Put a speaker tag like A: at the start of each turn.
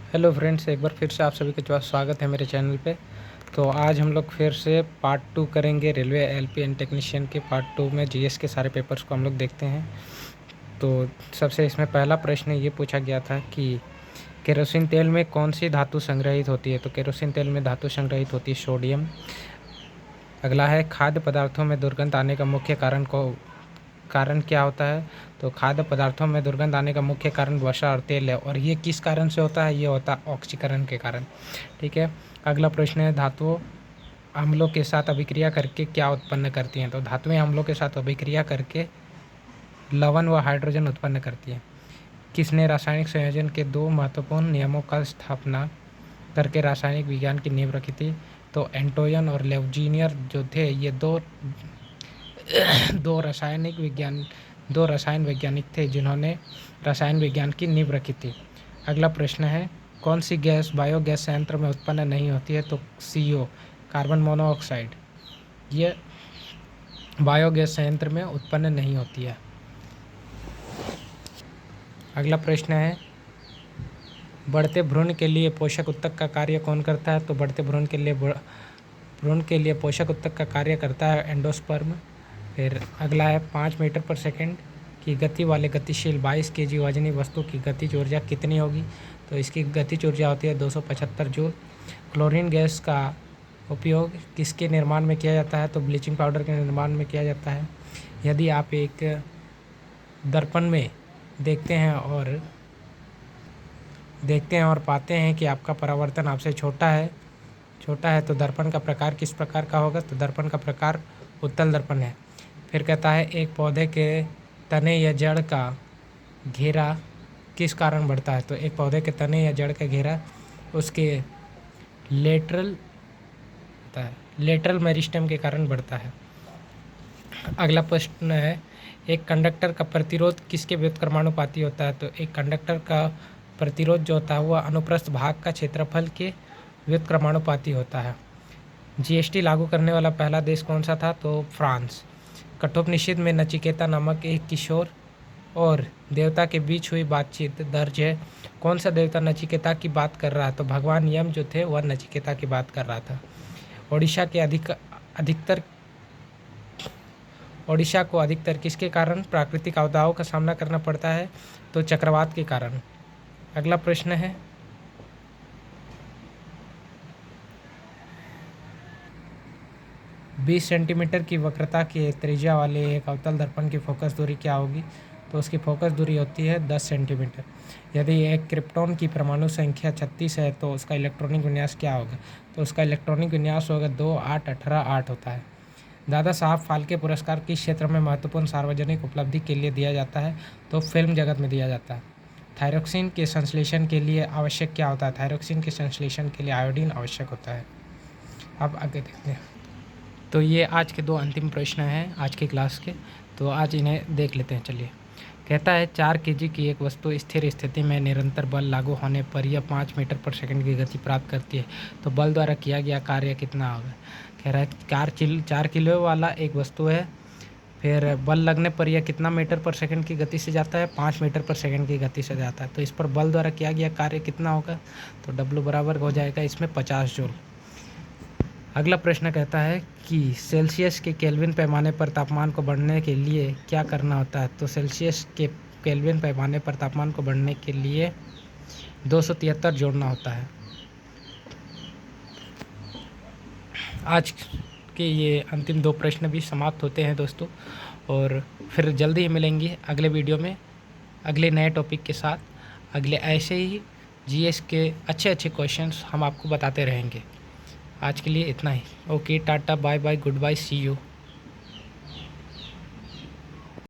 A: Hello friends, एक बार फिर से आप सभी का स्वागत है मेरे चैनल पे। तो आज हम लोग फिर से पार्ट 2 करेंगे। रेलवे एलपी एंड टेक्नीशियन के पार्ट 2 में जीएस के सारे पेपर्स को हम लोग देखते हैं। तो सबसे इसमें पहला प्रश्न ये पूछा गया था कि केरोसिन तेल में कौन सी धातु संग्रहित होती है। तो केरोसिन तेल में धातु संग्रहित होती है सोडियम। अगला है खाद्य पदार्थों में दुर्गंध आने का मुख्य कारण क्या होता है। तो खाद्य पदार्थों में दुर्गंध आने का मुख्य कारण वसा और तेल है, और ये किस कारण से होता है, ये होता है ऑक्सीकरण के कारण। ठीक है। अगला प्रश्न है धातुओं अम्लों के साथ अभिक्रिया करके क्या उत्पन्न करती हैं। तो धातुएं अम्लों के साथ अभिक्रिया करके लवण व हाइड्रोजन उत्पन्न करती हैं। किसने रासायनिक संयोजन के दो महत्वपूर्ण नियमों का स्थापना करके रासायनिक विज्ञान की नींव रखी थी। तो एंटोयन और लेवजीनियर जो थे, ये दो रसायन वैज्ञानिक थे जिन्होंने रसायन विज्ञान की नींव रखी थी। अगला प्रश्न है कौन सी गैस बायोगैस संयंत्र में उत्पन्न नहीं होती है। तो CO, कार्बन मोनोऑक्साइड, ये बायोगैस संयंत्र में उत्पन्न नहीं होती है। अगला प्रश्न है बढ़ते भ्रूण के लिए पोषक ऊतक का कार्य कौन करता है। तो बढ़ते भ्रूण के लिए पोषक ऊतक का कार्य करता है एंडोस्पर्म। फिर अगला है 5 मीटर पर सेकंड की गति वाले गतिशील 22 kg वजनी वस्तु की गतिज ऊर्जा कितनी होगी। तो इसकी गतिज ऊर्जा होती है 275 जूल। क्लोरीन गैस का उपयोग किसके निर्माण में किया जाता है। तो ब्लीचिंग पाउडर के निर्माण में किया जाता है। यदि आप एक दर्पण में देखते हैं और पाते हैं कि आपका परावर्तन आपसे छोटा है तो दर्पण का प्रकार किस प्रकार का होगा। तो दर्पण का प्रकार उत्तल दर्पण है। फिर कहता है एक पौधे के तने या जड़ का घेरा किस कारण बढ़ता है। तो एक पौधे के तने या जड़ का घेरा उसके लेटरल मेरिस्टेम के कारण बढ़ता है। अगला प्रश्न है एक कंडक्टर का प्रतिरोध किसके व्युत्क्रमानुपाती होता है। तो एक कंडक्टर का प्रतिरोध जो होता है वह अनुप्रस्थ भाग का क्षेत्रफल के व्युत्क्रमानुपाती होता है। GST लागू करने वाला पहला देश कौन सा था। तो फ्रांस। कठोपनिषद में नचिकेता नामक एक किशोर और देवता के बीच हुई बातचीत दर्ज है। कौन सा देवता नचिकेता की बात कर रहा है। तो भगवान यम जो थे वह नचिकेता की बात कर रहा था। ओडिशा को अधिकतर किसके कारण प्राकृतिक आपदाओं का सामना करना पड़ता है। तो चक्रवात के कारण। अगला प्रश्न है 20 सेंटीमीटर की वक्रता की त्रिज्या वाले एक अवतल दर्पण की फोकस दूरी क्या होगी। तो उसकी फोकस दूरी होती है 10 सेंटीमीटर। यदि एक क्रिप्टॉन की परमाणु संख्या 36 है तो उसका इलेक्ट्रॉनिक विन्यास क्या होगा। तो उसका इलेक्ट्रॉनिक विन्यास होगा 2 8 18 8 होता है। दादा साहब फाल्के पुरस्कार किस क्षेत्र में महत्वपूर्ण सार्वजनिक उपलब्धि के लिए दिया जाता है। तो फिल्म जगत में दिया जाता है। थायरोक्सिन के संश्लेषण के लिए आवश्यक क्या होता है। थायरोक्सिन के संश्लेषण के लिए आयोडीन आवश्यक होता है। अब आगे देखते हैं। तो ये आज के 2 अंतिम प्रश्न हैं आज की क्लास के। तो आज इन्हें देख लेते हैं। चलिए। कहता है 4 kg की एक वस्तु स्थिर स्थिति में निरंतर बल लागू होने पर यह 5 मीटर पर सेकंड की गति प्राप्त करती है। तो बल द्वारा किया गया कार्य कितना होगा। कह रहा है 4 किलो वाला एक वस्तु है, फिर बल लगने पर यह कितना मीटर पर सेकंड की गति से जाता है। 5 मीटर पर सेकंड की गति से जाता है। तो इस पर बल द्वारा किया गया कार्य कितना होगा। तो W बराबर हो जाएगा इसमें 50 जूल। अगला प्रश्न कहता है कि सेल्सियस के केल्विन पैमाने पर तापमान को बढ़ने के लिए क्या करना होता है। तो सेल्सियस के केल्विन पैमाने पर तापमान को बढ़ने के लिए 273 जोड़ना होता है। आज के ये अंतिम 2 प्रश्न भी समाप्त होते हैं दोस्तों, और फिर जल्दी ही मिलेंगे अगले वीडियो में अगले नए टॉपिक के साथ। अगले ऐसे ही GS के अच्छे क्वेश्चंस हम आपको बताते रहेंगे। आज के लिए इतना ही। Okay, tata, bye bye, good bye, see you.